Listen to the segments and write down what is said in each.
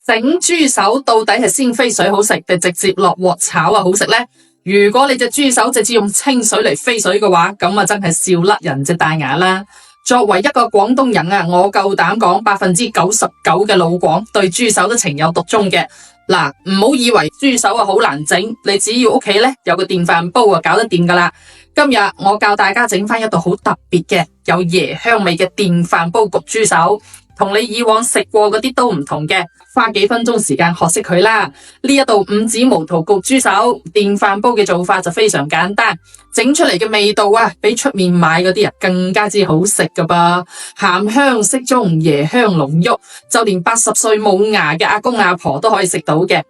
整豬手到底係先飛水好食定直接落鑊炒好食呢？如果你隻豬手直接用清水嚟飛水嘅話，咁啊真係笑甩人隻大牙啦！作為一個廣東人啊，我夠膽講99%嘅老廣對豬手都情有獨鍾嘅。嗱，唔好以為豬手好難整，你只要屋企有個電飯煲搞得掂噶啦。今日我教大家整翻一道好特別嘅有椰香味嘅電飯煲焗豬手，同你以往食過嗰啲都唔同嘅，花幾分鐘時間學識佢啦。呢一道五指毛肚焗豬手電飯煲嘅做法就非常簡單，整出嚟嘅味道比出面買嗰啲更加之好食噶噃，鹹香適中，椰香濃郁，就連80歲冇牙嘅阿公阿婆都可以食到嘅。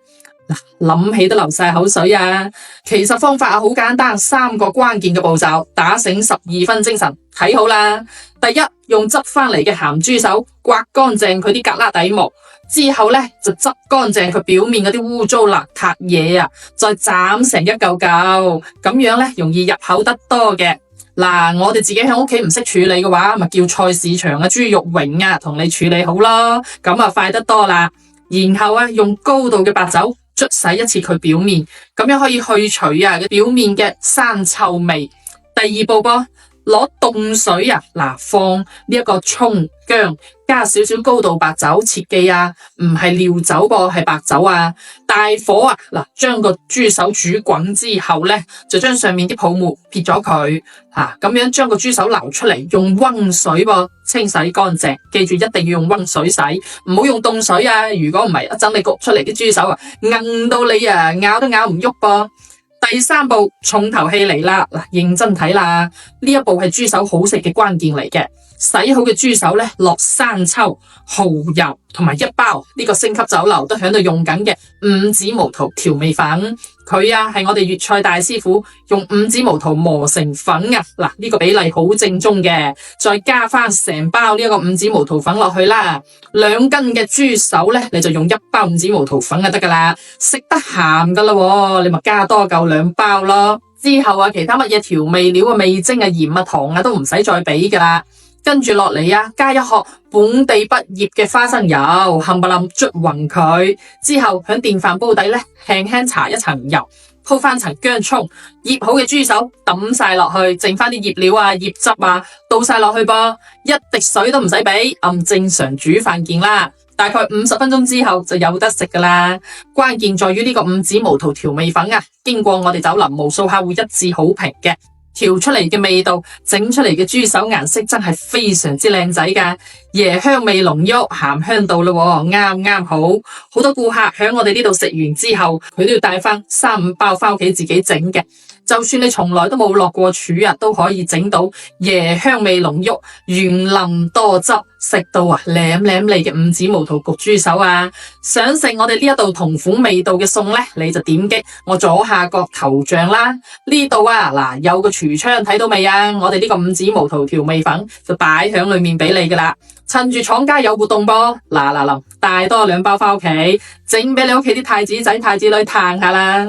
諗起都流晒口水啊！其實方法好簡單，3個關鍵嘅步驟，打醒12分精神。睇好啦，第一，用執翻嚟嘅鹹豬手刮乾淨佢啲旮旯底毛，之後就執乾淨佢表面嗰啲污糟邋遢嘢再斬成一嚿嚿，咁樣容易入口得多嘅。嗱，我哋自己喺屋企唔識處理嘅話，咪叫菜市場嘅豬肉榮同你處理好咯，咁快得多啦。然後用高度嘅白酒捽洗一次佢表面，咁樣可以去除表面嘅生臭味。第二步噃，攞凍水放呢一個蔥薑，加少少高度白酒，切記唔係料酒噃，係白酒大火將個豬手煮滾之後就將上面啲泡沫撇咗佢，咁樣將個豬手撈出嚟，用溫水噃清洗乾淨，記住一定要用溫水洗，唔好用凍水如果唔係一陣你焗出嚟啲豬手硬到你咬都咬唔喐噃。第三步，重頭戲嚟啦，認真睇啦，呢一步係豬手好食嘅關鍵嚟嘅。洗好嘅豬手落生抽、蠔油同埋1包呢個星級酒樓都喺度用緊嘅五指毛肚調味粉，佢係我哋粵菜大師傅用五指毛肚磨成粉呢個比例好正宗嘅，再加翻成包呢一個五指毛肚粉落去啦，2斤嘅豬手你就用1包五指毛肚粉就得噶啦，食得鹹噶啦，你咪加多夠2包咯。之後其他乜嘢調味料味精鹽糖都唔使再俾噶啦。跟住落嚟加一殼本地不醃嘅花生油，冚唪唥捽勻佢，之後響電飯煲底輕輕搽一層油，鋪翻層薑蔥，醃好嘅豬手抌晒落去，剩翻啲醃料醃汁倒晒落去噃，一滴水都唔使俾，按正常煮飯件啦。大概50分鐘之後就有得食噶啦。關鍵在於呢個五指毛肚調味粉經過我哋酒樓無數客戶一致好評嘅。調出嚟嘅味道，整出嚟嘅豬手顏色真係非常之靚仔噶，椰香味濃郁，鹹香到啦，啱啱好。好多顧客喺我哋呢度食完之後，佢都要帶翻3-5包翻屋企自己整嘅。就算你從來都冇落過廚都可以整到椰香味濃郁、軟腍多汁，食到舐舐脷嘅五指毛肚焗豬手想食我哋呢一道同款味道嘅餸你就點擊我左下角頭像啦。呢度有個櫥窗睇到未我哋呢個五指毛肚調味粉就擺響裏面俾你噶啦。趁住廠家有活動噃，嗱，帶多2包翻屋企，整俾你屋企啲太子仔太子女嘆下啦。